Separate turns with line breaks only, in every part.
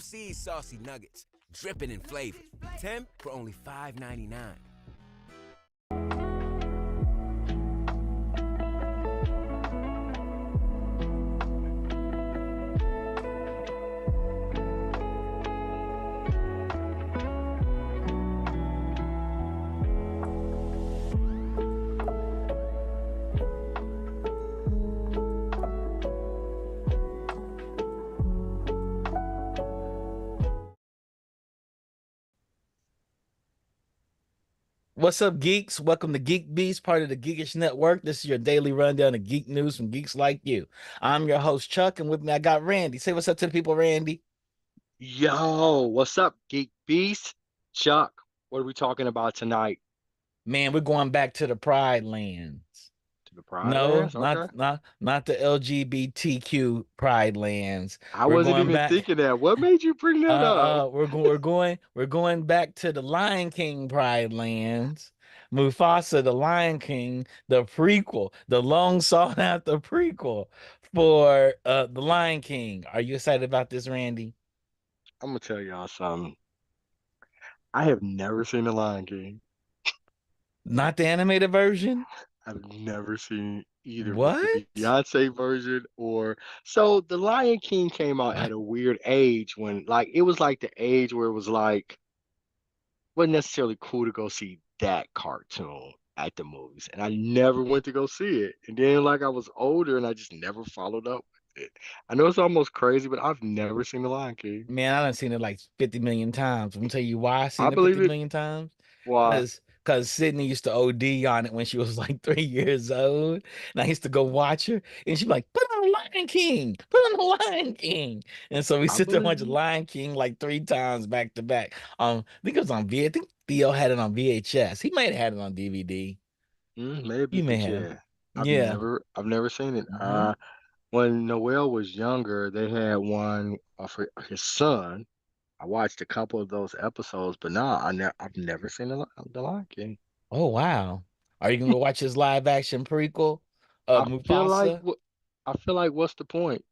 KFC's saucy nuggets, dripping in flavor. 10 for only $5.99.
What's up, geeks? Welcome to GeekBeast, part of the Geekish Network. This is your daily rundown of geek news from geeks like you. I'm your host, Chuck, and with me I got Randy. Say what's up to the people, Randy.
Yo, what's up, Geek Beast? Chuck, what are we talking about tonight?
Man, we're going back to the Pride Lands.
To the Pride
No,
Lands?
not
Okay.
not not the LGBTQ Pride Lands.
I
We're
wasn't
going
even
back.
thinking that. What made you bring that up?
We're going back to the Lion King Pride Lands. Mufasa, the Lion King, the prequel, the long sought after prequel for the Lion King. Are you excited about this, Randy?
I'm gonna tell y'all something. I have never seen The Lion King.
Not the animated version?
I've never seen either the
What?
Beyonce version or so The Lion King came out at
What?
a weird age when like it was like the age where it was like wasn't necessarily cool to go see that cartoon at the movies. And I never went to go see it. And then like I was older and I just never followed up with it. I know it's almost crazy, but I've never seen The Lion King.
Man, I done seen it like 50 million times. I'm gonna tell you why I
I
seen it 50
believe it.
million times.
Why?
Because Sydney used to OD on it when she was like 3 years old. And I used to go watch her. And she'd be like, put on the Lion King, put on the Lion King. And so we
I
sit there and
believe
watch the
you.
Lion King like 3 times back to back. I think it was on V. I think Theo had it on VHS. He might have had it on DVD.
Maybe,
He may
but
have.
yeah.
Yeah.
I've never seen it.
Hmm.
When Noel was younger, they had one for his son. I watched a couple of those episodes, but no, I've never seen the Lion King.
Oh wow. Are you gonna go watch his live action prequel of
I feel like
Mufasa?
what I feel like what's the point?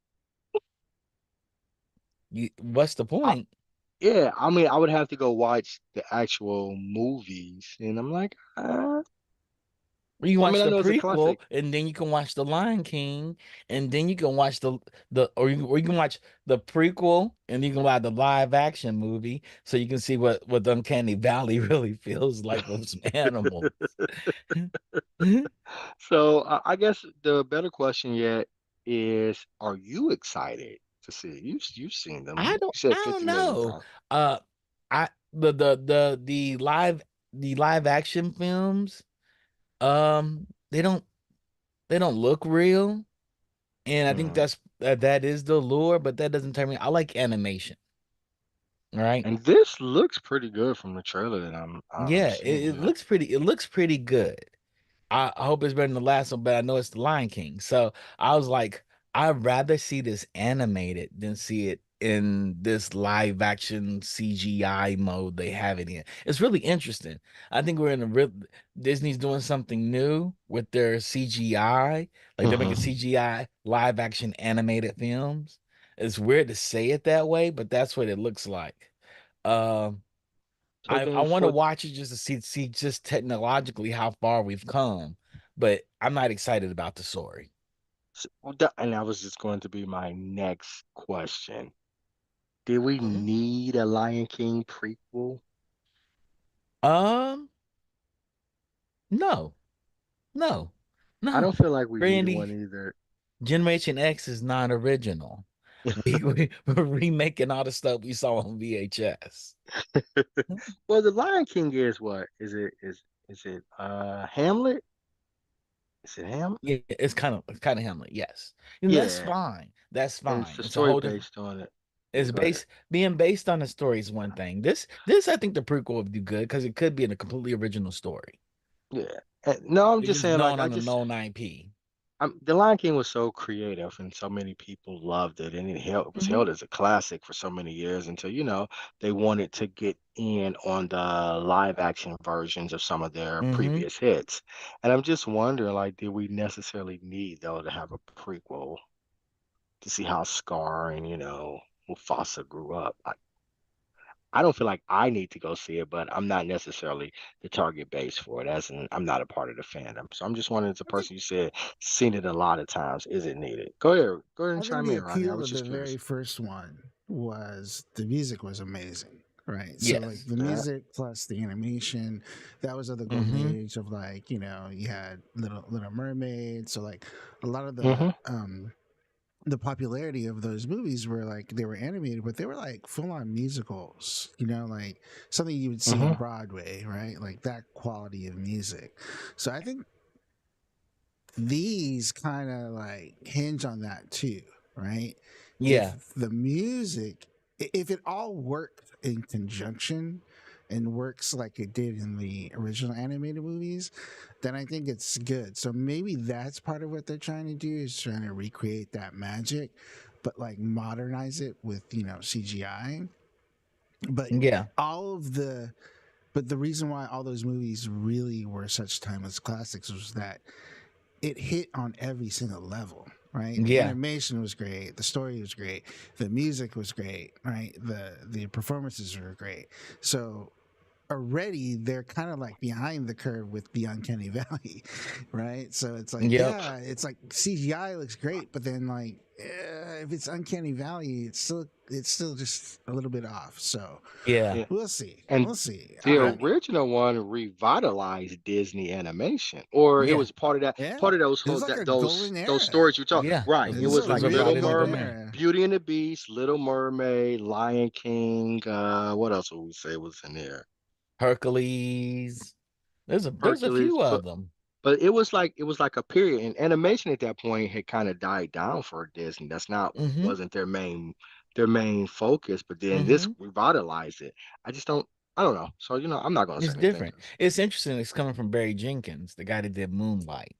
What's the
I,
point?
yeah, I mean I would have to go watch the actual movies and I'm like,
Or you
I
watch
mean I
the
know it's a
prequel,
classic.
and then you can watch The Lion King, and then you can watch or you can watch the prequel, and you can watch the live action movie, so you can see what the Uncanny Valley really feels like with some animals.
So I guess the better question yet is, are you excited to see it? You've seen them. You
I
said
don't
50 million
know.
times.
Uh, I the live action films, they don't look real. And I think
Hmm.
that is the lure, but that doesn't turn me. I like animation, right?
And this looks pretty good from the trailer that I'm
Yeah,
seeing
it
here.
looks pretty. It looks pretty good. I hope it's better than the last one, but I know it's the Lion King. So I was like, I'd rather see this animated than see it in this live action CGI mode they have it in. It's really interesting. I think we're in a real Disney's doing something new with their CGI. Like they're making
Hmm.
CGI live action animated films. It's weird to say it that way, but that's what it looks like. Um
So
I
then
want to
for
watch it just to see just technologically how far we've come, but I'm not excited about the story.
and that was just going to be my next question. Did we
Mhm.
need a Lion King prequel?
Um, no, no,
I
no.
don't feel like we needed
Randy,
one either.
Generation X is not original. We're remaking all the stuff we saw on VHS.
Well, the Lion King is what? Is it Hamlet? Is it Hamlet?
Yeah, it's kind of Hamlet, yes. And that's
Yeah,
fine. That's
and it's
fine.
the
It's a
story
whole different.
based on it. Yeah,
It's
go ahead.
based being based on the story is one thing. This I think the prequel would do good because it could be in a completely original story.
Yeah. No, I'm
If
just
it's
saying, like,
known on a known IP.
The Lion King was so creative, and so many people loved it, and it was
Hmm.
held as a classic for so many years until, they wanted to get in on the live action versions of some of their
Hmm.
previous hits. And I'm just wondering, like, did we necessarily need, though, to have a prequel to see how Scar and, Mufasa grew up. I don't feel like I need to go see it, but I'm not necessarily the target base for it, as in I'm not a part of the fandom. So I'm just wondering, as a
I think
person you said seen it a lot of times, is it needed? Go ahead and
I think
chime
the
in, Rodney. I
appeal
was
of the
just
very
curious.
first one was the music was amazing, right? So like
Yes.
the
Yeah.
music plus the animation, that was of the golden
Mm-hmm.
age of like, you had Little Mermaid. So like a lot of
Hmm.
the popularity of those movies were like they were animated, but they were like full on musicals, like something you would see on
Hmm.
Broadway, right? Like that quality of music. So I think these kind of like hinge on that too, right?
Yeah.
If the music, if it all worked in conjunction and works like it did in the original animated movies, then I think it's good. So maybe that's part of what they're trying to do, is trying to recreate that magic, but like modernize it with, CGI. But
Yeah.
all of the but the reason why all those movies really were such timeless classics was that it hit on every single level, right? The
Yeah.
animation was great, the story was great, the music was great, right? The performances were great. So already they're kind of like behind the curve with the uncanny valley, right? So it's like,
Yep.
yeah, it's like CGI looks great, but then like if it's uncanny valley, it's still just a little bit off. So
Yeah.
Yeah.
we'll see,
And
we'll see.
the
I
original one revitalized Disney animation, or it
Yeah.
was part of that,
Yeah,
part of those
it was
whole
like a
that
golden
those
era.
stories you talk.
Yeah.
Right.
Those
It
It
was
was
a
like a
really
Little
Broadway
golden
golden
Mermaid,
era.
era.
Beauty and the Beast, Little Mermaid, Lion King. What else would we say was in there?
Hercules. There's a
Hercules,
few of them.
but it was like a period, and animation at that point had kind of died down for Disney. That's not
Mm-hmm.
wasn't their main focus. But then this
Mm-hmm.
revitalized it. I don't know. So I'm not gonna say
It's
anything
different.
'cause
It's interesting. It's coming from Barry Jenkins, the guy that did Moonlight.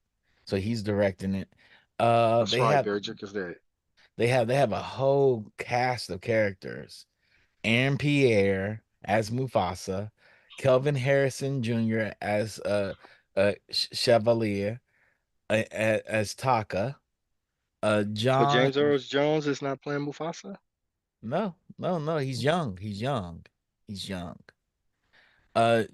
So he's directing it. Uh,
that's
they
right.
have
Barry Jenkins did.
they have a whole cast of characters. Aaron Pierre as Mufasa, Kelvin Harrison Jr. as Chevalier, as Taka,
So
John.
James Earl Jones is not playing Mufasa.
No, no, no. He's young. He's young. He's young.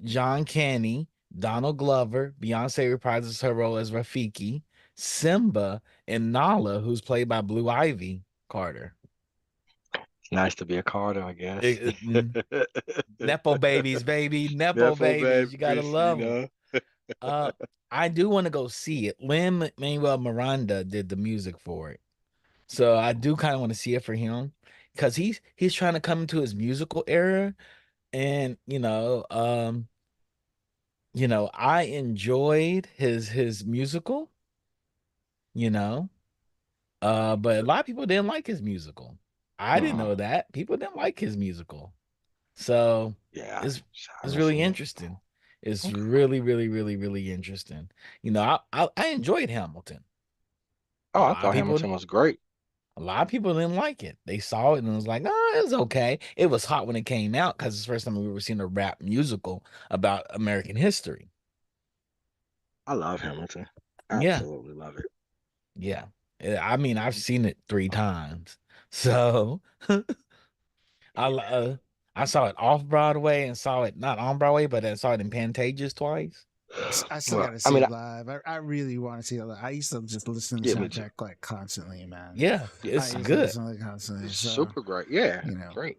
John Candy, Donald Glover, Beyonce reprises her role as Rafiki, Simba, and Nala, who's played by Blue Ivy Carter.
It's nice to be a Carter, I guess.
Mm, Nepo babies, baby, Nepo
Nepo
babies. You gotta
babies,
love them. Uh, I do want to go see it. Lin Manuel Miranda did the music for it, so I do kind of want to see it for him because he's trying to come into his musical era, and I enjoyed his musical, you know, but a lot of people didn't like his musical. I didn't
Hmm.
know that. People didn't like his musical. So
Yeah,
it's
I
it's
haven't
really
seen it.
interesting. It's
Okay.
really, really, really, really interesting. I enjoyed Hamilton. A
Oh, I
lot of
thought
people
Hamilton was great.
a lot of people didn't like it. They saw it and was like, "Oh, it was okay." It was hot when it came out because it's the first time we were seeing a rap musical about American history.
I love Hamilton.
Yeah.
Absolutely love it.
Yeah. I mean, I've seen it 3 times. So I
Yeah.
I saw it off Broadway and saw it not on Broadway, but I saw it in Pantages twice.
I still
Well,
got to
I
see
mean,
it live. I really want to see it live. I used to just listen to
yeah,
the
me too.
soundtrack like constantly, man.
Yeah,
Yeah,
I
it's
used to
good.
listen to it constantly.
it's
So,
super great. Yeah,
you know,
great.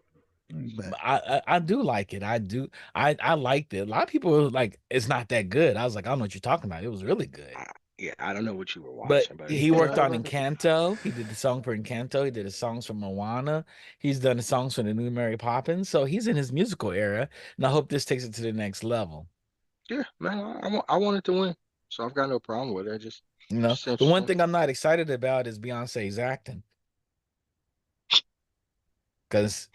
but
I do like it. I do. I liked it. A lot of people were like, it's not that good. I was like, I don't know what you're talking about. It was really good.
I, yeah, I don't know what you were
But
watching, but
he worked on
it was good.
Encanto. He did the song for Encanto. He did the songs for Moana. He's done the songs for the new Mary Poppins. So he's in his musical era, and I hope this takes it to the next level.
Yeah, man, I wanted to win, so I've got no problem with it. Just
The one
interesting.
thing I'm not excited about is Beyonce's acting because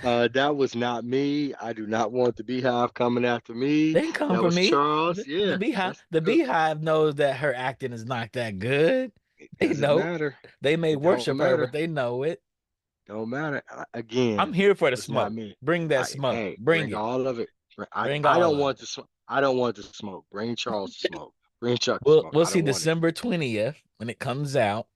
That was not me. I do not want the Beehive coming after me.
they didn't come
That
for
was
me.
Charles.
The
Yeah,
Beehive,
that's
the
good.
Beehive knows that her acting is not that good.
It
They
doesn't
know.
matter.
They may
It don't
worship her, but
matter.
they know it.
Don't matter.
I'm
Again,
here for
it
the
was not
smoke.
me.
Bring that smoke.
Hey,
Bring
bring
it.
all of it. I
Bring
I
all
don't
of
want
it.
the smoke. I don't want the smoke. Bring Charles the smoke. Bring Chuck the
We'll
smoke.
we'll
I
see
don't want it.
December 20th when it comes out.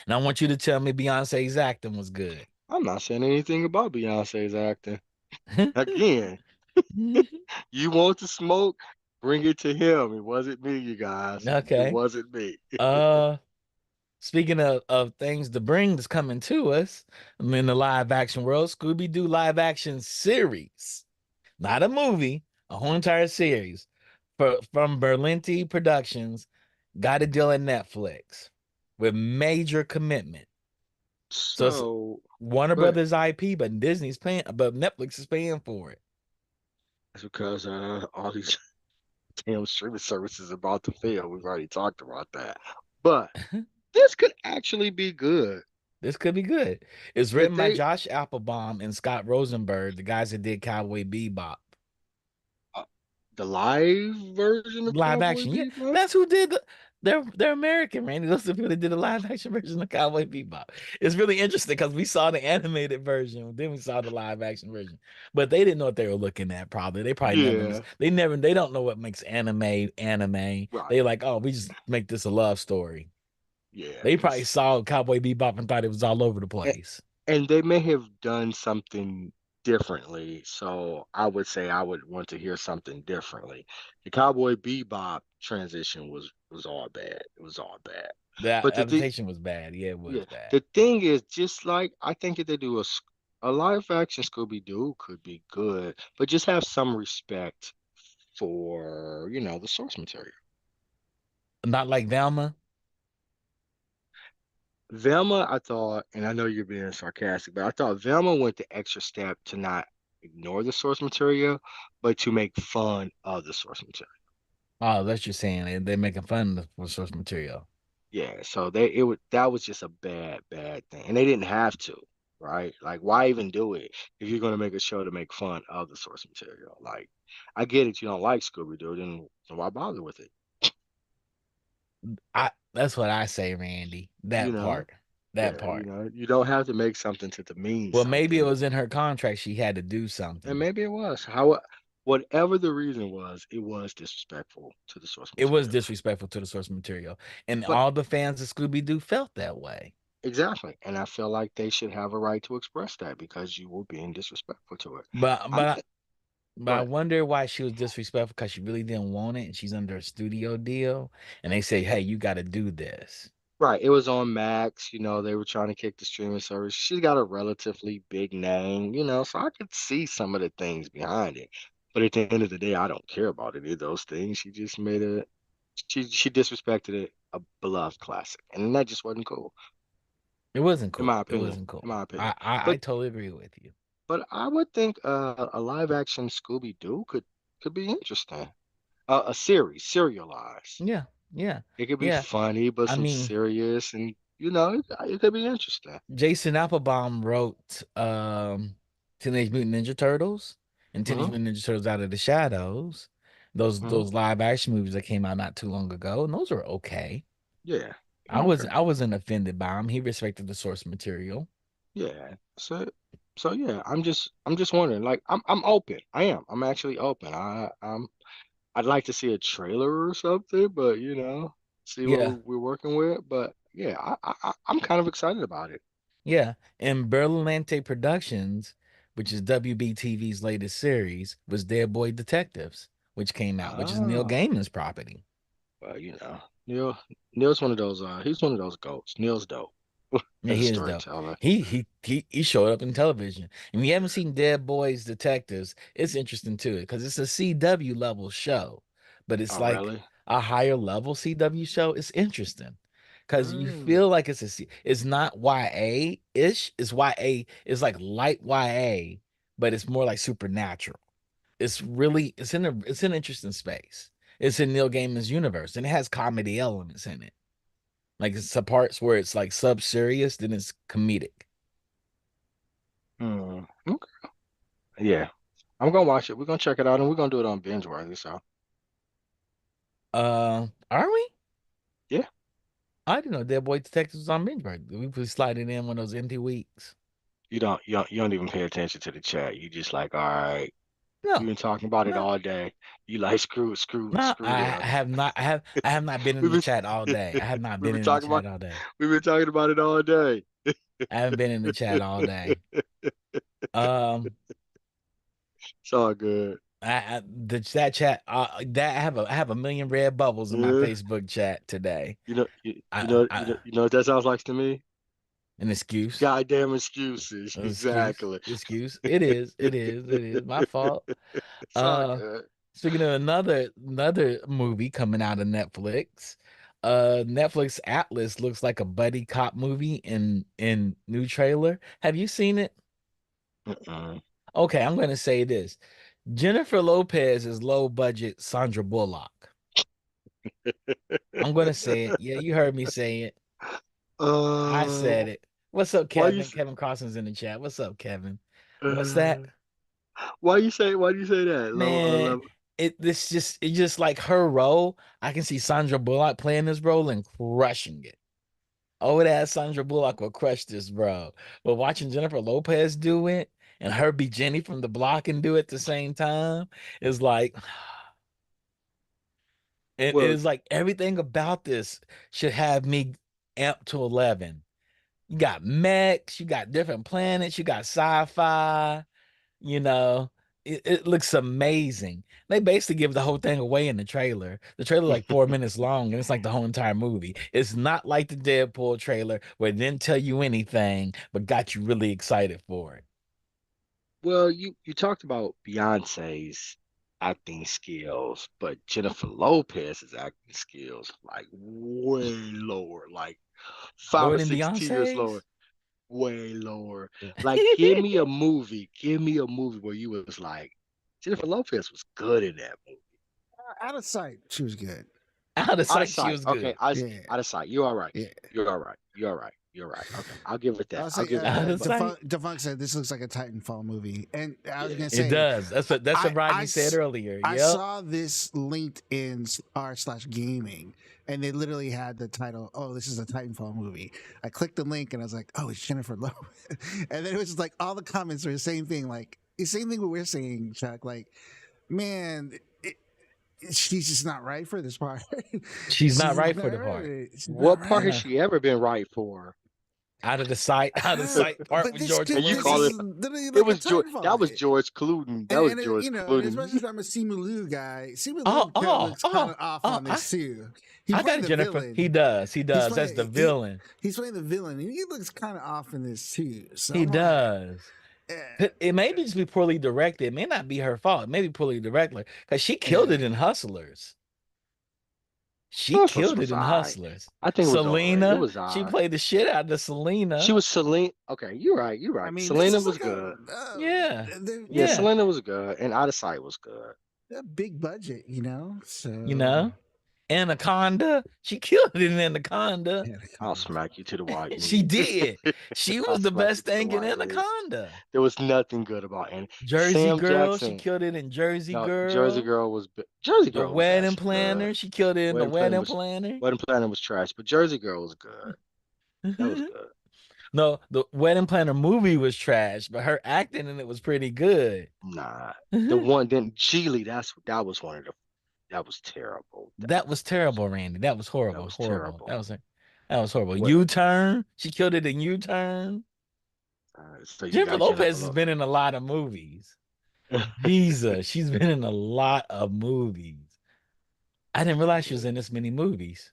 And I want you to tell me Beyonce's acting was good.
I'm not saying anything about Beyonce's acting. Again, you want to smoke? Bring it to him. It wasn't me, you guys. It
Okay.
wasn't me.
Uh, Speaking of things to bring that's coming to us, I'm in the live action world, Scooby-Doo live action series. Not a movie, a whole entire series from Berlanti Productions. Got a deal at Netflix with major commitment. So it's
So,
Warner
but
Brothers IP, but Disney's paying, but Netflix is paying for it.
it's because all these damn streaming services about to fail. We've already talked about that. But this could actually be good.
This could be good. It's
If
written by
they
Josh Applebaum and Scott Rosenberg, the guys that did Cowboy Bebop.
uh, the live version of
Live
Cowboy
action, yeah.
Bebop,
That's who did they're American, Randy. Those are the people that did the live action version of Cowboy Bebop. It's really interesting because we saw the animated version, then we saw the live action version. But they didn't know what they were looking at, probably. They probably never
yeah,
they don't know what makes anime.
right,
They like, oh, we just make this a love story.
yeah,
They probably
because
saw Cowboy Bebop and thought it was all over the place.
and they may have done something differently. So I would say I would want to hear something differently. The Cowboy Bebop transition was all bad. It was all bad.
The
But
adaptation was bad. Yeah, it was
yeah,
bad.
the thing is, just like I think if they do a live action Scooby-Doo could be good, but just have some respect for, the source material.
Not like Velma.
Velma, I thought, and I know you're being sarcastic, but I thought Velma went the extra step to not ignore the source material, but to make fun of the source material.
Oh, that's you're saying they're making fun of the source material.
Yeah, so that was just a bad thing. And they didn't have to, right? Like why even do it if you're gonna make a show to make fun of the source material? Like I get it, you don't like Scooby-Doo, then why bother with it?
That's what I say, Randy.
You
That
know?
part. That
Yeah,
part.
you don't have to make something to mean
Well, maybe it
something.
was in her contract she had to do
And
something.
maybe it was. Whatever the reason was, it was disrespectful to the source
It was
material.
disrespectful to the source material. And
But
all the fans of Scooby-Doo felt that way.
exactly. And I feel like they should have a right to express that because you were being disrespectful to it.
But
I
but
think
but
go
I
ahead.
wonder why she was disrespectful because she really didn't want it and she's under a studio deal. And they say, hey, you gotta do this.
Right. It was on Max, they were trying to kick the streaming service. She's got a relatively big name, so I could see some of the things behind it. But at the end of the day, I don't care about any of those things. She just made she disrespected a beloved classic. And that just wasn't cool,
It wasn't
in my
cool. It
opinion.
wasn't
In
cool.
my opinion.
I
But
totally agree with you.
but I would think a live action Scooby-Doo could be interesting. A series, serialized.
Yeah, yeah,
It could be
yeah.
funny, but
I
some
mean,
serious, and it could be interesting.
Jason Applebaum wrote Teenage Mutant Ninja Turtles and Teenage
Hmm.
Mutant Ninja Turtles Out of the Shadows. Those
Hmm.
those live action movies that came out not too long ago, and those were okay.
Yeah.
I was
Okay.
I wasn't offended by him. He respected the source material.
Yeah. So yeah, I'm just wondering. Like I'm open. I am. I'm actually open. I'd like to see a trailer or something, but see what
Yeah,
we're working with. But yeah, I'm kind of excited about it.
yeah. And Berlante Productions, which is WBTV's latest series, was Dead Boy Detectives, which came out, which is Neil
Ah,
Gaiman's property.
well, Neil's one of those. He's one of those goats. Neil's dope
Yeah,
as a
he is dope.
storyteller.
He showed up in television. And if you haven't seen Dead Boys Detectives, it's interesting too, because it's a CW level show, but it's
Oh,
like
really?
a higher level CW show. It's interesting. Because you
Mm.
feel like it's not YA-ish. It's YA, it's like light YA, but it's more like supernatural. It's an interesting space. It's in Neil Gaiman's universe, and it has comedy elements in it. Like it's some parts where it's like sub serious, then it's comedic.
Okay. Yeah, I'm gonna watch it. We're gonna check it out, and we're gonna do it on binge worthy. So
Are we?
yeah,
I didn't know Dead Boy Detectives was on binge break. We put sliding in one of those empty weeks.
you don't even pay attention to the chat. You just like, all right. We've
No,
been talking about it
no,
all day. You like screw
no. I
them.
have not. I have not been in
We've
the
been
chat all day. I have not
we've
been
been
in the
talking about
chat all day.
we've been talking about it all day.
I haven't been in the chat all day.
It's all good.
That chat. That I have a million red bubbles in my
Yeah.
Facebook chat today. I
You know what that sounds like to me?
an excuse.
Goddamn excuses.
An excuse.
Exactly.
Excuse. It is. It is. It is my fault.
It's all
Uh,
good.
Speaking of another movie coming out of Netflix, Netflix Atlas looks like a buddy cop movie in new trailer. Have you seen it?
Uh-uh.
Okay, I'm gonna say this. Jennifer Lopez is low budget Sandra Bullock. I'm gonna say it. Yeah, you heard me say it. I
Uh,
said it. What's up,
why you
Kevin?
s-
Kevin Carson's in the chat. What's up, Kevin? What's
uh,
that?
why do you say that?
Man, it's just like her role. I can see Sandra Bullock playing this role and crushing it. Oh, that Sandra Bullock will crush this, bro. But watching Jennifer Lopez do it and her be Jenny from the block and do it at the same time is like it
well,
is like everything about this should have me amped to 11. You got mechs, you got different planets, you got sci-fi. You know, it looks amazing. They basically give the whole thing away in the trailer. The trailer like 4 minutes long, and it's like the whole entire movie. It's not like the Deadpool trailer where it didn't tell you anything, but got you really excited for it.
you talked about Beyonce's acting skills, but Jennifer Lopez's acting skills like way lower, like five
Lower
or
than
six tiers lower,
Beyonce's?
way lower. Like, give me a movie where you was like, Jennifer Lopez was good in that movie.
Out of sight, she was good.
Out of
Out of
sight, she
sight.
was
Okay,
good.
Yeah,
out of sight. You're all right.
yeah.
You're all right. You're all right. You're right. Okay, I'll give it that.
I'll
I'll
say
give it
Out
that.
of
But
sight.
Defunk said this looks like a Titanfall movie, and I was
yeah,
gonna
It
say
does. That's what Rodney said earlier.
I
Yep.
saw this linked in r/gaming, and they literally had the title. Oh, this is a Titanfall movie. I clicked the link, and I was like, oh, it's Jennifer Lopez, and then it was just like all the comments were the same thing, like the same thing what we're saying, Chuck. Like, man. She's just not right for this part.
She's
She's
not
just
right
not
for the part.
right. She's not
what part
She's
has
right.
not
she ever been right for?
out of the sight, out of sight part
But
with
this
George
And you
this
call
is
it?
Clooney.
literally
It
like a
was George.
Titanfall.
That was George Clooney. That was
And
George
you know, and as much
Clooney.
as I'm a Simu Liu guy, Simu
Oh,
Liu
oh,
looks kind
oh,
of off
oh,
on this too. He
I
played
got
the
Jennifer. He
villain.
does. He
He's
does. That's the
playing
villain.
he's playing the villain, and he looks kind of off in this too. So
He
I'm like,
does.
eh,
It may be just be poorly directed. It may not be her fault. It may be poorly directed because she killed it
yeah.
in Hustlers. She
Hustlers
killed it
was
in
alright.
Hustlers.
I think it was alright. It
Selena,
was
she
alright.
played the shit out of
She
Selena.
was Selena. Okay, you're right. You're
I
right.
mean, this
Selena
is
was
like
good.
Yeah,
Yeah,
yeah.
Selena was good, and Out of Sight was good.
a big budget, you know.
You
So
know, Anaconda. She killed it in Anaconda.
yeah,
I'll smack you to the white
She
meat.
did. She
I'll
was the
smack you
best
to the
thing in
white meat.
Anaconda.
There was nothing good about it.
Jersey
Sam
Girl, she
Jackson.
killed it in Jersey
No, Jersey
Girl.
Girl Jersey
The
Girl was
Wedding
actually good.
Planner, she killed it in the
Wedding Planner
Wedding
was
Planner.
Wedding Planner was trash, but Jersey Girl was good. That was good.
No, the Wedding Planner movie was trash, but her acting in it was pretty good.
Nah, the one then Geely. That was one of the that was terrible.
That was terrible, Randy. That was
That
horrible,
was
horrible.
terrible.
That was horrible.
What?
U-Turn, she killed it in U-Turn.
So you
Jennifer
got Jennifer
Lopez has
Lopez.
been in a lot of movies. Jesus, she's been in a lot of movies. I didn't realize she was in this many movies.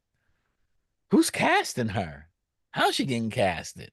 Who's casting her? How's she getting casted?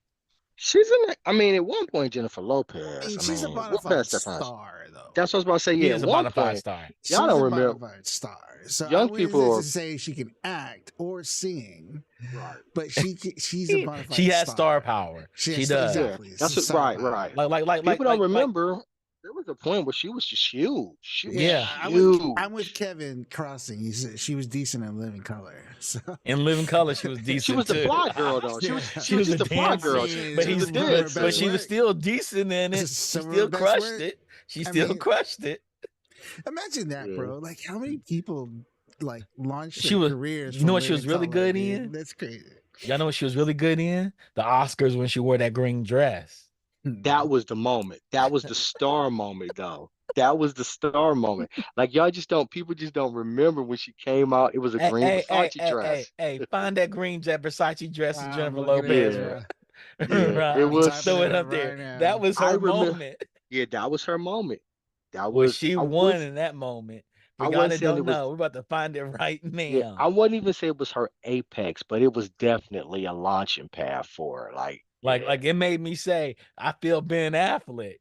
She's in it. I mean, at one point, Jennifer Lopez.
I mean,
I
she's a
mean,
bona
what
fide
past that time?
star, though.
That's what I was about to say.
She
Yeah,
is
at
a
one
bona fide
point,
star.
She's
y'all don't
a
remember.
bona fide star. So
Young
I wouldn't
people are
say she can act or sing,
right.
but she's a bona fide
She has
star.
star power. She
has
does.
Yeah,
exactly.
that's what.
Star
Right,
power.
right.
Like
People don't remember. There was a point where she was just huge. She was
Yeah.
huge.
I'm with Kevin Crossing. He said she was decent in Living Color. So
In Living Color, she was decent
She was the
too.
fly girl though. She was
Yeah.
she was just
a
a fly girl.
dancer, but
She was
he's
a
some of her
dancer.
but
best
she was
work.
still decent in it. She
Some of her
still
best
crushed
work.
it. She
I
still
mean,
crushed it.
Imagine that,
Yeah.
bro. Like how many people like launched
She
their
was.
careers?
You
from
know what she was
Living
really
Color,
good
dude?
in?
That's crazy.
Y'all know what she was really good in? The Oscars when she wore that green dress.
That was the moment. That was the star moment though. That was the star moment. Like y'all just don't people just don't remember when she came out. It was a
Hey,
green
hey, hey,
Versace
hey, hey,
dress.
hey, find that green jet Versace dress of
I'm
Jennifer
looking at it,
Lopez,
Yeah,
bro.
yeah. It
I'm
Just
typing
was
throw
it
it
up
up there.
right
That
now.
was
I
her
remember
moment.
yeah, that was her moment. That
Well,
was
she
I
won
was
in that moment. For
I
y'all
wasn't
that
saying it
don't
was
know, we're about to find it right
yeah,
now.
I wouldn't even say it was her apex, but it was definitely a launching pad for her. Like, yeah.
Like it made me say, I feel Ben Affleck.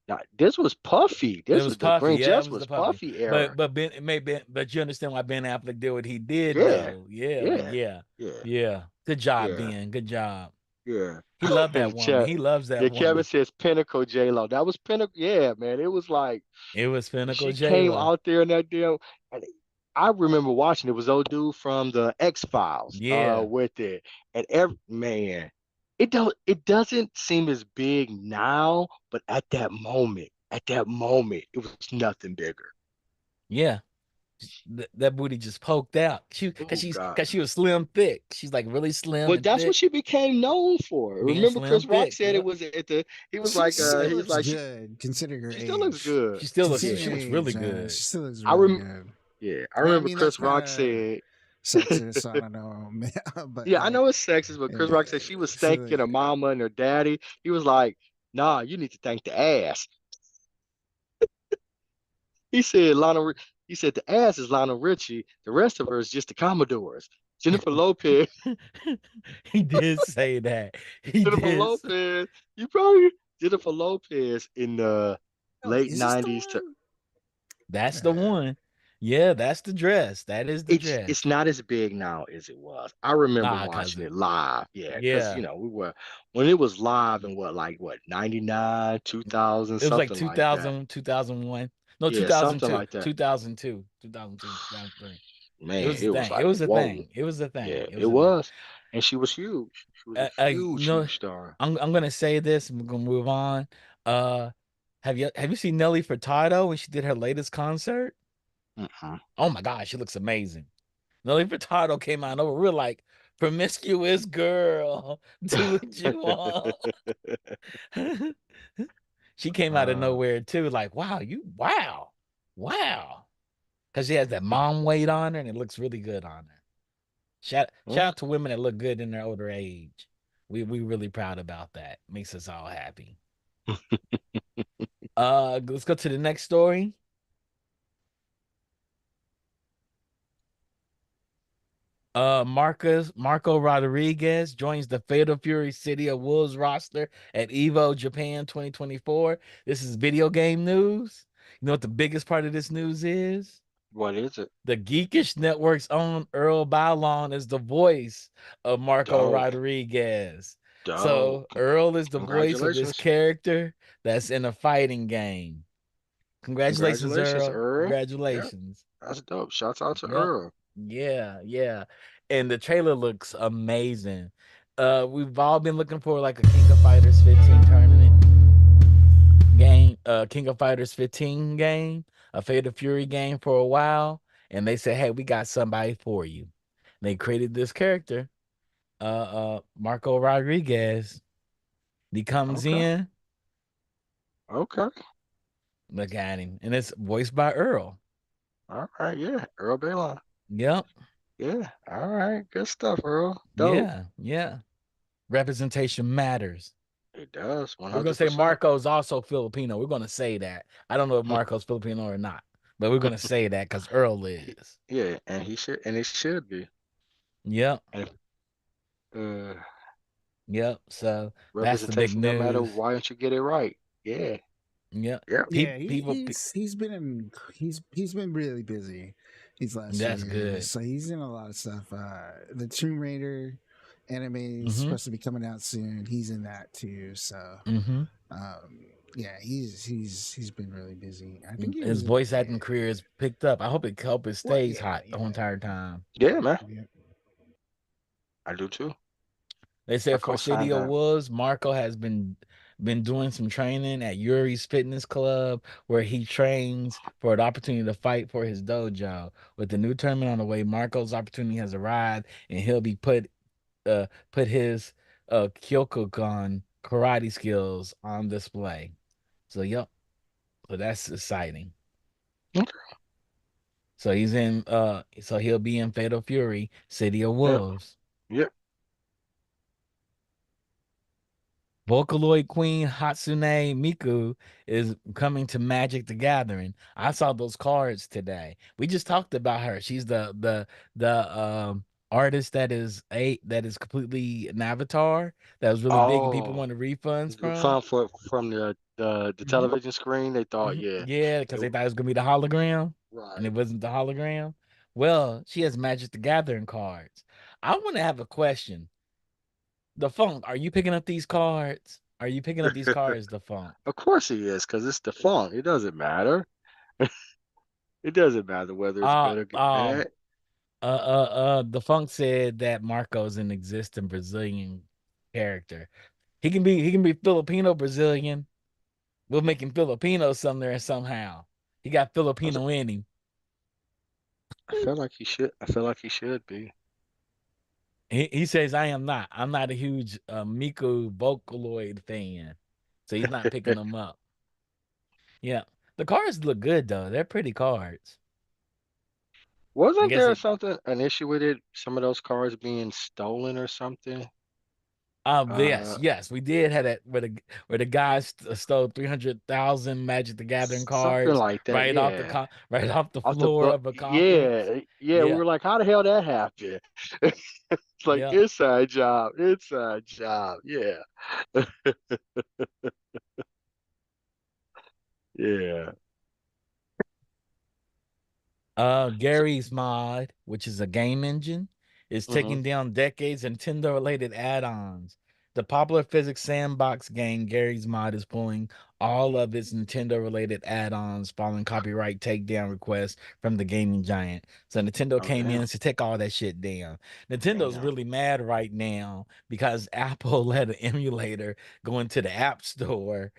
Now, this was Puffy.
It
This
was
was the
Puffy,
Green
yeah, it
Jets
was the
was
Puffy.
Puffy era.
But Ben, it may be, but you understand why Ben Affleck did what he did,
Yeah,
though. Yeah, like
yeah,
yeah,
yeah,
yeah. Good job,
yeah,
Ben. Good job.
yeah.
He loved
In
that
the
woman.
chat,
He loves
yeah,
that
Kevin
woman.
says Pinnacle J Lo. That was Pinnacle. Yeah, man. It was like
It was
when
Pinnacle
she came
Jayla.
out there in that deal. And I remember watching it was old dude from the X Files
Yeah,
with it. And every man, it doesn't seem as big now, but at that moment, it was nothing bigger.
yeah. That booty just poked out.
Oh God.
Cause she was slim thick. She's like really slim
But
and
that's what
thick,
she became known for.
being
Remember
slim
Chris Rock
thick.
said it
Yep.
was at the he was
She
like
still
Yeah.
he was
looks
like
good considering her
she still looks
age.
good.
She still looks
Yeah.
she
Considering her
looks really
age,
good.
she still looks
I
really
rem
good.
yeah, I
I
remember
mean, that's
Chris
kind
Rock
of
said
sexist. I don't know, but
yeah, I know it's sexist, but Chris
uh,
Rock said she was
she
thanking her mama and her daddy. He was like, "Nah, you need to thank the ass." He said, he said the ass is Lionel Richie. The rest of her is just the Commodores. Jennifer Lopez,
He did say that. He
Jennifer
did.
Lopez, you probably Jennifer Lopez in the
oh,
late
is this the
90s to
one?
That's the
Uh,
one. Yeah, that's the dress. That is the
it's
dress.
not as big now as it was. I remember
Nah,
watching
cousin.
it live. Yeah, because
Yeah.
we were when it was live in what 99, 2000,
It was like
something like that.
2000, 2001. No,
Yeah, something
2002.
like that.
2002. 2002. 2003. It
Man,
was a
it was
thing. It
like,
was a
whoa.
thing. It was a thing.
Yeah,
It
it
was a thing.
was. And she was huge. She was a
You
huge,
know,
huge star.
I'm gonna say this. I'm gonna move on. Uh, have you seen Nelly Furtado when she did her latest concert?
Mm-mm.
Oh my gosh, she looks amazing. Nelly Furtado came out over. We're like promiscuous girl. Do what you want. She came out of
uh,
nowhere too. Like wow, because she has that mom weight on her and it looks really good on her. Shout out to women that look good in their older age. We really proud about that. Makes us all happy. Let's go to the next story. Marco Rodriguez joins the Fatal Fury City of Wolves roster at Evo Japan 2024. This is video game news. You know what the biggest part of this news is?
what is it?
The Geekish Network's own Earl Balon is the voice of Marco
Dope.
Rodriguez.
Dope.
So Earl is the voice of this
Congratulations.
character that's in a fighting game. Congratulations,
Congratulations,
Earl.
Earl. Yeah,
Congratulations.
that's dope. Shouts out to
Yep.
Earl.
Yeah, yeah. And the trailer looks amazing. We've all been looking for like a King of Fighters 15 tournament game, King of Fighters 15 game, a Fate of Fury game for a while. And they said, hey, we got somebody for you. And they created this character, Marco Rodriguez. He comes
Okay.
in,
Okay.
look at him, and it's voiced by Earl.
All right. Yeah. Earl Balon.
Yep.
Yeah. All right. Good stuff, Earl. Dope.
Yeah. Yeah. Representation matters.
It does.
We're gonna say
100%.
Marco's also Filipino. We're gonna say that. I don't know if Marco's Filipino or not, but we're gonna say that because Earl is.
Yeah. And he should, and it should be.
Yep.
And
Yep. So that's the big
representation no matter
news.
why don't you get it right. Yeah.
Yep.
Yep.
Yeah,
People.
he's been he's been really busy these last few
That's
years.
good.
So he's in a lot of stuff. The Tomb Raider anime is
Mm-hmm.
supposed to be coming out soon. He's in that too. So
Mm-hmm.
yeah, he's been really busy. I think he
His
was
voice acting career is picked up. I hope it
well,
stays
yeah,
hot the whole entire time.
Yeah, man.
yeah.
I do too.
They
I
said for
co-signed
City of
that.
Wolves, Marco has been doing some training at Yuri's Fitness Club, where he trains for an opportunity to fight for his dojo. With the new tournament on the way, Marco's opportunity has arrived, and he'll be put his Kyokugan karate skills on display. So, yep, So that's exciting.
Okay.
So he's in so he'll be in Fatal Fury, City of
Yeah.
Wolves.
Yeah.
Vocaloid Queen Hatsune Miku is coming to Magic the Gathering. I saw those cards today. We just talked about her. She's the artist that is completely an avatar that was really big and people
Oh,
wanted refunds from.
from the
Hmm.
television screen, they thought,
Hmm.
yeah,
Yeah, because
it,
they thought it was gonna be the hologram, and
right.
it wasn't the hologram. Well, she has Magic the Gathering cards. I want to have a question. The Funk, are you picking up these cards? Are you picking up these cards, the Funk?
Of course he is, because it's the font. It doesn't matter. It doesn't matter whether it's
Uh,
good or
um,
bad.
the Funk said that Marco's an existing Brazilian character. He can be Filipino Brazilian. We'll make him Filipino somewhere and somehow. He got
I
Filipino in him.
feel like he should. I feel like he should be.
He says I am not. I'm not a huge Miku Vocaloid fan, so he's not picking them up. Yeah, the cards look good though. They're pretty cards. I
Wasn't
guess
there
it.
something an issue with it? Some of those cars being stolen or something?
Yes,
Uh,
yes, we did have that where the guy stole 300,000 Magic the Gathering
Something
cards
like that. Yeah.
right off the
Off the
floor
but
of a conference.
yeah, yeah. We
Yeah,
were like, how the hell that happened? It's like
yeah.
inside job, inside job. Yeah, yeah.
Gary's Mod, which is a game engine, is
Hmm.
taking down decades of Nintendo related add-ons. The popular physics sandbox game Gary's Mod is pulling all of its Nintendo related add-ons following copyright takedown requests from the gaming giant. So Nintendo
Oh
came in
damn,
and said, take all that shit down. Nintendo's
damn.
really mad right now because Apple let an emulator go into the App Store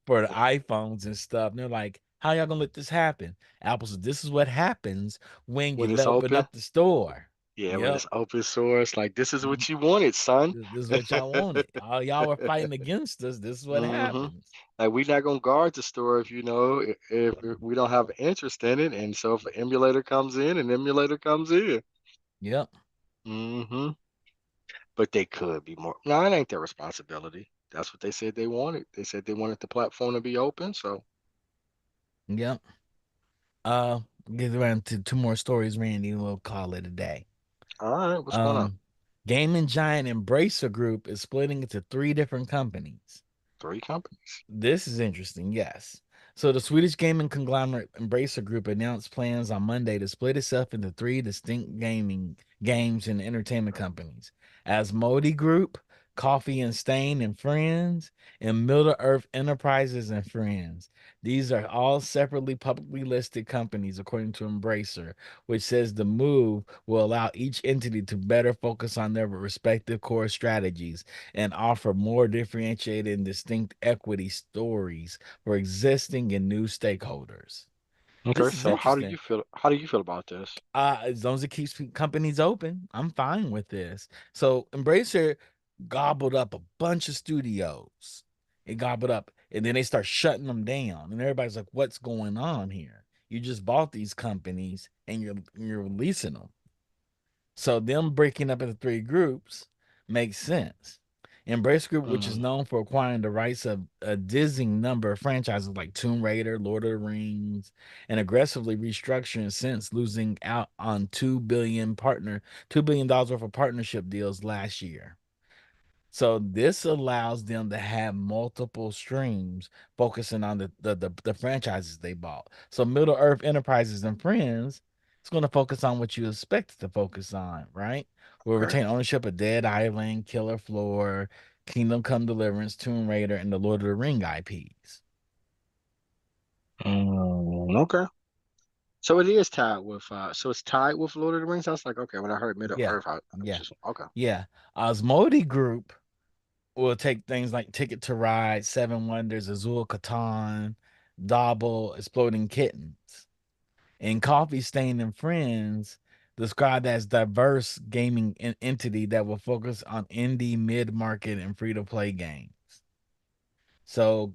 for the iPhones and stuff. And they're like, how y'all gonna let this happen? Apple said, this is what happens when you
When it's
open
open,
up the store.
yeah, when
Yep.
it's open source, like this is
Mhm.
what you wanted, son.
This is what y'all wanted. All y'all were fighting against us. This is what
Hmm.
happens.
Like we're not gonna guard the store if if we don't have interest in it, and so if an emulator comes in, an emulator comes in.
Yep.
Hmm. But they could be more. No, it ain't their responsibility. That's what they said they wanted. They said they wanted the platform to be open. So,
Yep. Uh get around to two more stories, Randy, and we'll call it a day.
all right, what's going on?
Um Gaming giant Embracer Group is splitting into three different companies.
Three companies.
This is interesting, yes. So the Swedish gaming conglomerate Embracer Group announced plans on Monday to split itself into three distinct gaming games and entertainment companies. Asmodee Group, Coffee and Stain and Friends, and Middle Earth Enterprises and Friends. These are all separately publicly listed companies, according to Embracer, which says the move will allow each entity to better focus on their respective core strategies and offer more differentiated and distinct equity stories for existing and new stakeholders.
Okay,
This is
so how do
interesting.
you feel? How do you feel about this?
As long as it keeps companies open, I'm fine with this. So Embracer gobbled up a bunch of studios. It gobbled up, and then they start shutting them down. And everybody's like, what's going on here? You just bought these companies and you're releasing them. So them breaking up into three groups makes sense. Embrace Group, which is
Mm,
known for acquiring the rights of a dizzying number of franchises like Tomb Raider, Lord of the Rings, and aggressively restructuring since losing out on $2 billion worth of partnership deals last year. So this allows them to have multiple streams focusing on the franchises they bought. So Middle Earth Enterprises and Friends, it's going to focus on what you expect it to focus on, right? We'll
okay.
retain ownership of Dead Island, Killer Floor, Kingdom Come Deliverance, Tomb Raider, and the Lord of the Ring IPs.
Okay. So it is tied with so it's tied with Lord of the Rings. I was like, okay, when I heard Middle
Yeah,
Earth, I was
yeah,
just okay.
yeah. Osmodi Group will take things like Ticket to Ride, Seven Wonders, Azul Catan, Dobble, Exploding Kittens. And Coffee Stain and Friends described as diverse gaming entity that will focus on indie, mid-market, and free-to-play games. So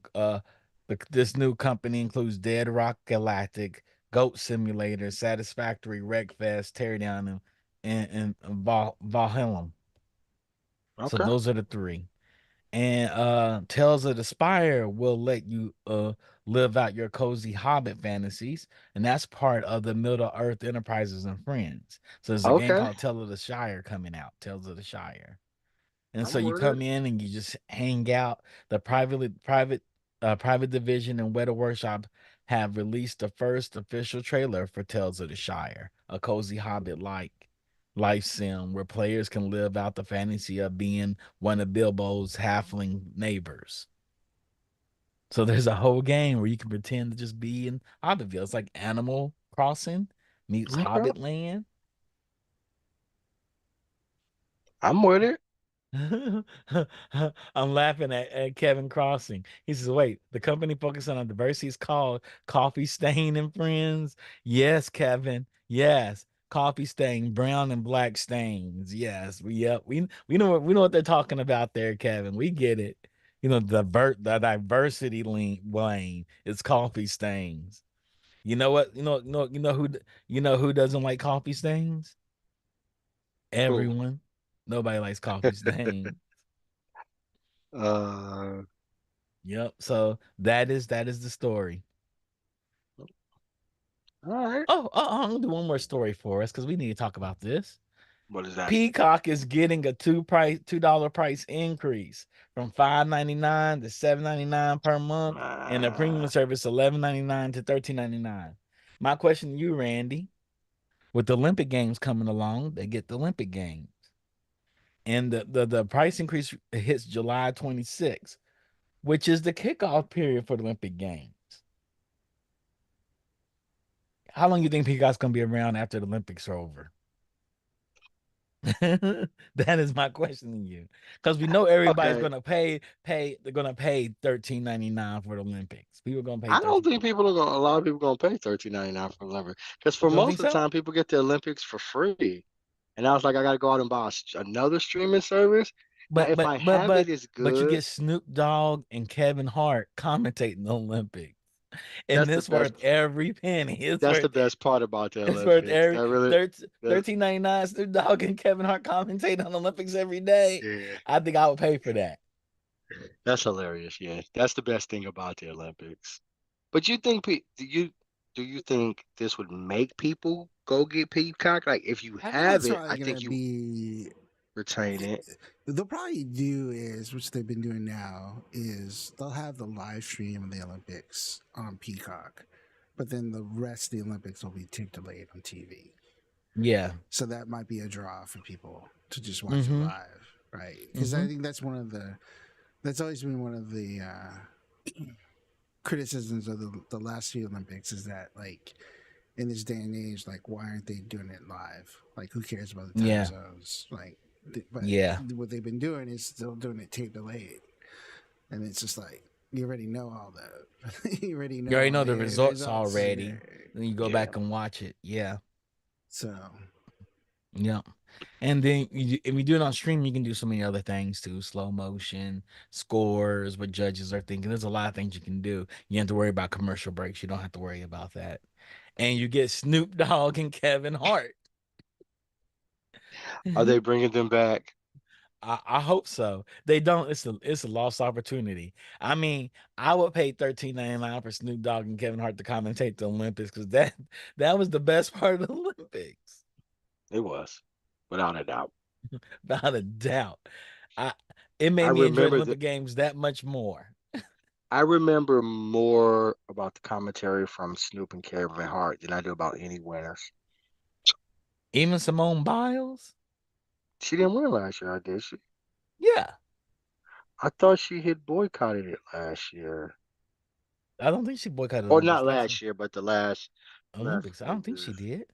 This new company includes Dead Rock Galactic, Goat Simulator, Satisfactory, Wreckfest, Teardown, and Valhalla. So
Okay.
those are the three. And Tales of the Spire will let you live out your cozy hobbit fantasies, and that's part of the Middle Earth Enterprises and Friends. So there's a game
Okay.
called Tales of the Shire coming out, Tales of the Shire. And so
I'm
you
with it.
come in and you just hang out. The private division and Weta Workshop have released the first official trailer for Tales of the Shire, a cozy hobbit like life sim where players can live out the fantasy of being one of Bilbo's halfling neighbors. So there's a whole game where you can pretend to just be in Hobbitville. It's like Animal Crossing meets
Okay.
Hobbit Land.
I'm with it.
I'm laughing at Kevin Crossing. He says, wait, the company focusing on diversity is called Coffee Stain and Friends. Yes, Kevin. Yes. Coffee stain, brown and black stains. Yes. We know what they're talking about there, Kevin. We get it. The diversity lane is coffee stains. You know what? You know who doesn't like coffee stains?
Cool.
Everyone. Nobody likes coffee stains.
Uh,
Yep. So that is the story.
all right.
I'm gonna do one more story for us because we need to talk about this.
What is that?
Peacock is getting a $2 price increase from $5.99 to $7.99 per month, and the premium
Uh,
service $11.99 to $13.99. My question to you, Randy, with the Olympic Games coming along, they get the Olympic Games, and the price increase hits July 26th, which is the kickoff period for the Olympic Games. How long you think Peacock's gonna be around after the Olympics are over? That is my question to you, because we know everybody's
okay.
gonna pay. They're gonna pay 13.99 for the Olympics. People are gonna pay
I don't
13.
think people are gonna. A lot of people gonna pay 13.99 for Olympics because for
You don't
most
think
of the
so?
time, people get the Olympics for free. And I was like, I gotta go out and buy another streaming service. Now,
But
if
but
I
but
have it,
but
it's
but you
good.
get Snoop Dogg and Kevin Hart commentating the Olympics, and
That's the
it's
best.
worth every penny.
That's the best part about the
It's worth
Olympics.
every
That really. That,
13.99. Snoop Dogg and Kevin Hart commentating on the Olympics every day.
yeah,
I think I would pay for that.
that's hilarious. Yeah, that's the best thing about the Olympics. But you think do you think this would make people go get Peacock? Like if you
I think
have
it's
it,
probably
I
gonna
think you
be.
retain it.
They'll probably do is, which they've been doing now, is they'll have the live stream of the Olympics on Peacock, but then the rest of the Olympics will be tape delayed on TV.
Yeah.
So that might be a draw for people to just watch it
Mm-hmm.
live, right? Because
Mm-hmm.
I think that's always been one of the criticisms of the last few Olympics is that like in this day and age, like why aren't they doing it live? Like who cares about the time
Yeah.
zones? Like, but
Yeah.
what they've been doing is still doing it tape delayed, and it's just like you already know all that. You already
You already
know
know the
the
results
results. Yeah.
already. Then you go
Yeah.
back and watch it. Yeah.
So
Yeah. And then if you do it on stream, you can do so many other things too. Slow motion, scores, what judges are thinking. There's a lot of things you can do. You don't have to worry about commercial breaks. You don't have to worry about that. And you get Snoop Dogg and Kevin Hart.
Are they bringing them back?
I hope so. They don't. It's a lost opportunity. I mean, I would pay 13.99 for Snoop Dogg and Kevin Hart to commentate the Olympics because that was the best part of the Olympics,
It was, without a doubt.
without a doubt. I it
I
made me enjoy the
remember
Olympic Games that much more.
I remember more about the commentary from Snoop and Kevin Hart than I do about any winners.
Even Simone Biles,
She didn't win last year, did she?
yeah.
I thought she had boycotted it last year.
I don't think she boycotted the
Or not
Olympics
last year, but the last
Olympics. I don't think she
Olympics.
did.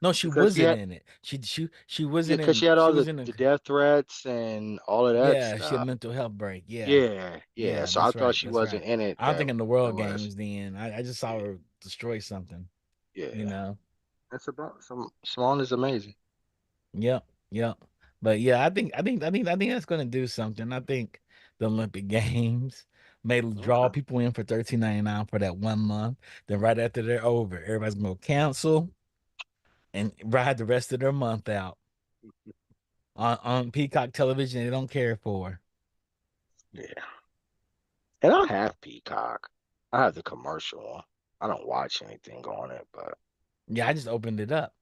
No, she
Because she
wasn't
had
in it. She
yeah,
wasn't
because she
in.
had
She
all
was in a
the death threats and all of that
Yeah, she had a
stuff.
mental health break. Yeah.
Yeah, yeah.
Yeah,
So I
that's
thought
right.
she
That's
wasn't
right.
in it
I don't
that
think in the
that
World
was.
Games then. I just saw
Yeah,
her destroy something, you
yeah.
know.
That's about Simone is amazing.
Yep, yep. But yeah, I think that's gonna do something. I think the Olympic Games draw
Okay.
people in for $13.99 for that 1 month. Then right after they're over, everybody's gonna cancel and ride the rest of their month out on Peacock television. They don't care for.
Yeah. And I have Peacock. I have the commercial one. I don't watch anything on it, but
Yeah, I just opened it up.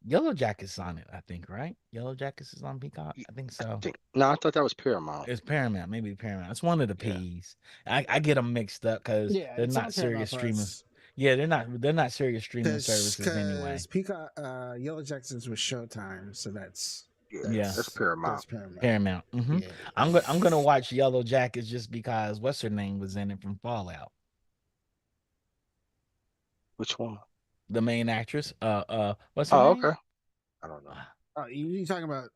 Yellow Jackets on it, I think, right? Yellow Jackets is on Peacock. I think so.
no, I thought that was Paramount.
It's Paramount, maybe Paramount. It's one of the
Yeah.
P's. I get them mixed up because
Yeah,
they're
it's
not
on
serious
Paramount
streaming.
Plus.
Yeah, they're not serious streaming services anyway.
Because Peacock, Yellow Jackson's was Showtime, so that's
Yeah.
That's Paramount.
That's Paramount.
Paramount.
Yeah.
I'm gonna watch Yellow Jackets just because what's her name was in it from Fallout.
Which one?
The main actress. What's her
Oh,
name?
okay. I don't know.
Oh, you talking about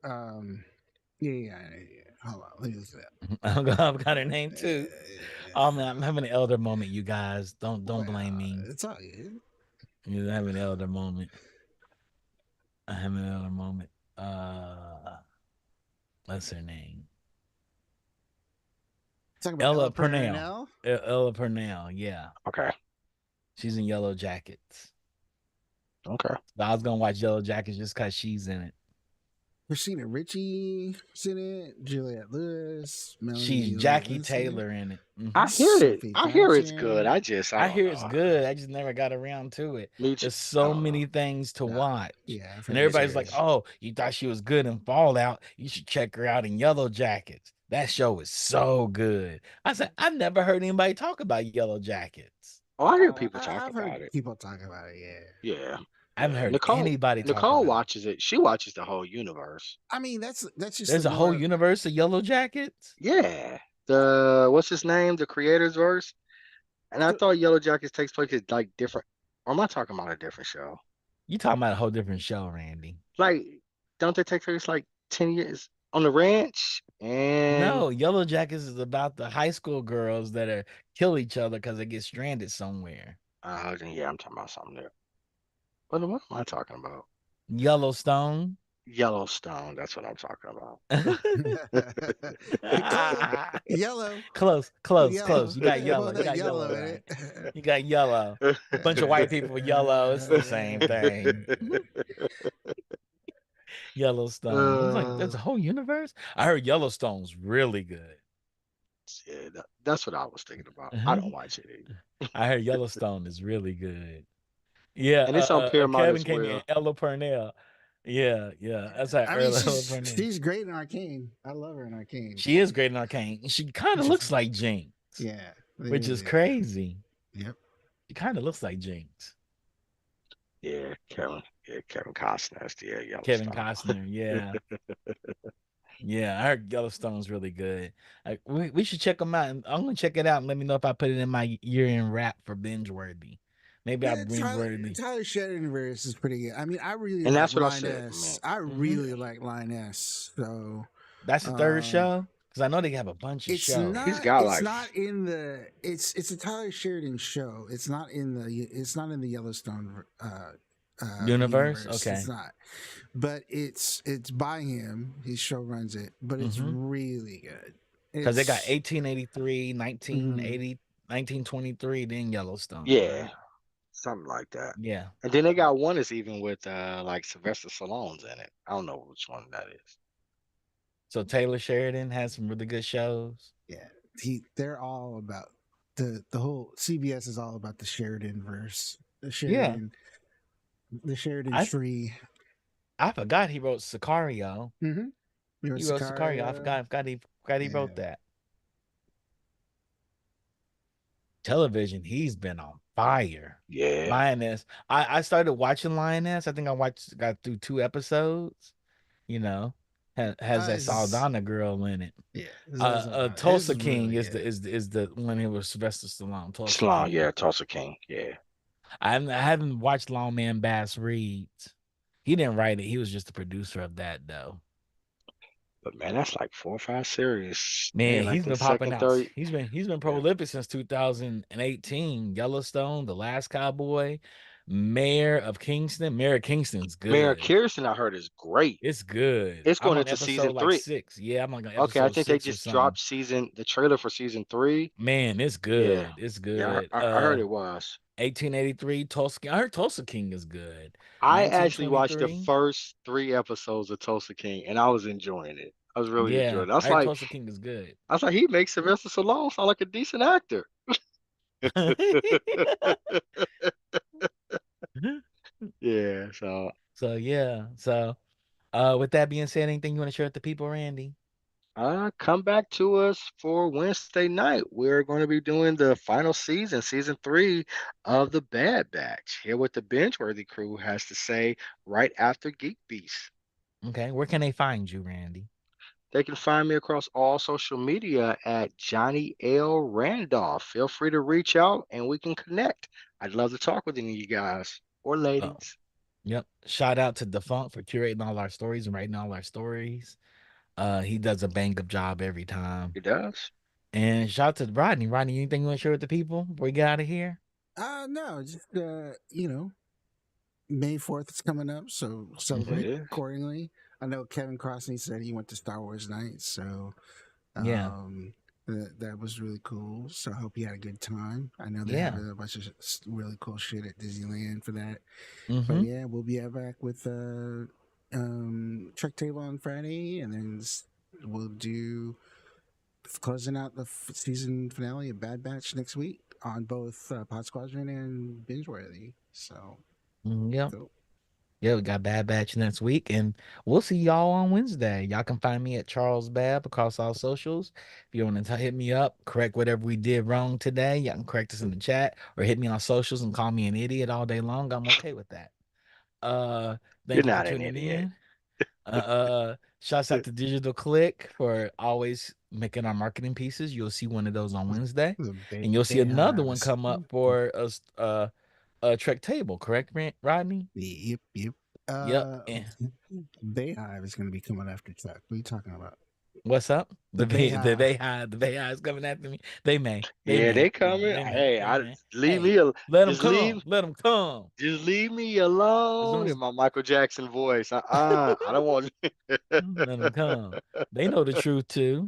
yeah. Hold on, let me look it
I've got her name
up.
too. Oh man, I'm having an elder moment, you guys. Don't blame me.
It's all good.
You're having an elder moment. I'm having an elder moment. What's her name?
Talking about
Ella
Ella
Purnell.
Purnell.
Ella Purnell, yeah.
Okay.
She's in Yellow Jackets.
Okay.
So I was gonna watch Yellow Jackets just because she's in it.
Christina Ricci's in it. Juliette Lewis. Melanie
She's Jackie
Livingston.
Taylor in it.
I hear it.
Sophie
I hear it's
Thompson.
good. I
I hear
don't
it's
know.
good. I just never got around to it.
Me too.
There's
I
so
don't know.
many things to watch.
Yeah, I've
And
heard
everybody's
it's
like,
good.
oh, you thought she was good in Fallout. You should check her out in Yellow Jackets. That show is so good. I said, I've never heard anybody talk about Yellow Jackets.
Oh, I hear people talk
I've
about
heard
it.
people talk about it. Yeah.
Yeah.
I haven't heard
Nicole,
anybody talk
Nicole
about
watches it. She watches the whole universe.
I mean, that's just
it. There's
the
a whole
more-
universe of Yellow Jackets.
Yeah. The what's his name? The creator's verse. And I thought Yellow Jackets takes place at like different. Or am I talking about a different show?
You talking about a whole different show, Randy.
Like, don't they take place like 10 years on the ranch? And
No, Yellow Jackets is about the high school girls that are kill each other because they get stranded somewhere.
then yeah, I'm talking about something there. What am I talking about?
Yellowstone.
Yellowstone. That's what I'm talking about.
yellow.
Close.
Yellow.
You got
Yeah,
yellow.
well,
You got
that
yellow.
in
Right?
it.
You got yellow. A bunch of white people with yellow. It's the same thing. Yellowstone. I was like, there's a whole universe. I heard Yellowstone's really good.
Yeah, that's what I was thinking about. I don't watch it either.
I heard Yellowstone is really good. Yeah,
And it's on Paramount
Kevin
as
came
well.
in. Ella Purnell. Yeah. That's how
I mean,
Ella Purnell.
she's great in Arcane. I love her in Arcane.
She is great in Arcane. She kind of looks like Jinx.
Yeah.
Which is crazy.
Yep.
She kind of looks like Jinx.
Yeah, Kevin Costner. Yeah, Yellowstone.
Kevin Costner, yeah. Yeah, I heard Yellowstone's really good. We should check them out. And I'm gonna check it out and let me know if I put it in my year-end wrap for binge worthy. Maybe I'll binge worthy.
Tyler Sheridan verse is pretty good. I mean, I really
And
like
that's what I
Line
said,
S. I really like Line S. So
That's the third show because I know they have a bunch of
it's
shows.
not.
He's got
it's
like
not in the. It's a Tyler Sheridan show. It's not in the. It's not in the Yellowstone
universe. Okay,
it's not. But it's by him. His show runs it, but it's really good
because they got 1883, 1980, 1923, then Yellowstone.
yeah,
right?
something like that.
Yeah,
And then they got one that's even with like Sylvester Stallone's in it. I don't know which one that is.
so Taylor Sheridan has some really good shows.
Yeah, they're all about the whole CBS is all about the Sheridan verse. The Sheridan, the Sheridan tree.
I forgot he wrote Sicario.
Mm-hmm.
He wrote Sicario. I forgot he wrote that. Television, he's been on fire.
Yeah.
Lioness. I started watching Lioness. I think got through 2 episodes. You know, has that Saldana girl in it.
Yeah.
Tulsa King really is the one who was Sylvester Stallone. Tulsa King.
Yeah, Tulsa King. Yeah.
I haven't watched Longman Bass Reads. He didn't write it. He was just the producer of that though.
But man, that's like 4 or 5 series.
Man,
like
he's been popping out. He's been prolific since 2018. Yellowstone, The Last Cowboy, Mayor of Kingston. Mayor of Kingston's
Mayor
good.
Kirsten, I heard, is great.
It's good.
It's
I'm
going
on
into season
episode like
3.
6. Yeah, I'm on
Okay, I
episode
think they
6 or
just
something.
dropped the trailer for season 3.
Man, it's
Yeah,
good. It's
yeah,
good.
I heard it was.
1883 Tulsa. I heard Tulsa King is good.
I actually watched the
1923.
first 3 episodes of Tulsa King, and I was enjoying it. I was really
Yeah,
enjoying it.
I heard Tulsa King is good.
I was like, he makes Sylvester Stallone sound like a decent actor. Yeah, so
So yeah. So with that being said, anything you want to share with the people, Randy?
come back to us for Wednesday night. We're going to be doing the final season, season 3 of the Bad Batch. Hear what the Binge-Worthy crew has to say right after Geek Beast.
Okay, where can they find you, Randy?
They can find me across all social media at Johnny L. Randolph. Feel free to reach out and we can connect. I'd love to talk with any of you guys or
Oh,
ladies.
yep. Shout out to Defunct for curating all our stories and writing all our stories. He does a bang up job every time.
He does.
And shout out to Rodney. Rodney, anything you want to share with the people before we get out of here?
No, just May 4th is coming up, so celebrate
Yeah.
accordingly. I know Kevin Crossley said he went to Star Wars night, so
Yeah.
that was really cool. So I hope you had a good time. I know they're
Yeah.
having a bunch of really cool shit at Disneyland for that. But
Mm-hmm.
yeah, we'll be back with Trek Table on Friday, and then we'll do closing out the season finale of Bad Batch next week on both Pod Squadron and Bingeworthy. So
Yep.
cool.
Yeah, we got Bad Batch next week, and we'll see y'all on Wednesday. Y'all can find me at Charles Babb across all socials. If you want to hit me up, correct whatever we did wrong today, y'all can correct us in the chat or hit me on socials and call me an idiot all day long. I'm okay with that.
You're
Thank you for
not an
tuning
idiot.
in. Shouts out to Digital Click for always making our marketing pieces. You'll see one of those on Wednesday, and you'll see another one come up for us. Trek Table, correct, Rodney?
Yep.
Yep. And
Bayhive is going to be coming after Chuck. What are you talking about?
what's up?
The
The
Bayhive.
Bayhive is coming after me. They may.
Yeah, they coming.
They may.
Hey,
They
I
may.
leave
Hey,
me al-
let them
just leave
come. Let them come.
just leave me
As long
alone in
as
my Michael Jackson voice. I don't want
let them come. They know the truth too.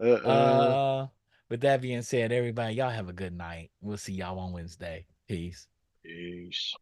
uh
With that being said, everybody, y'all have a good night. We'll see y'all on Wednesday. Peace.
Peace.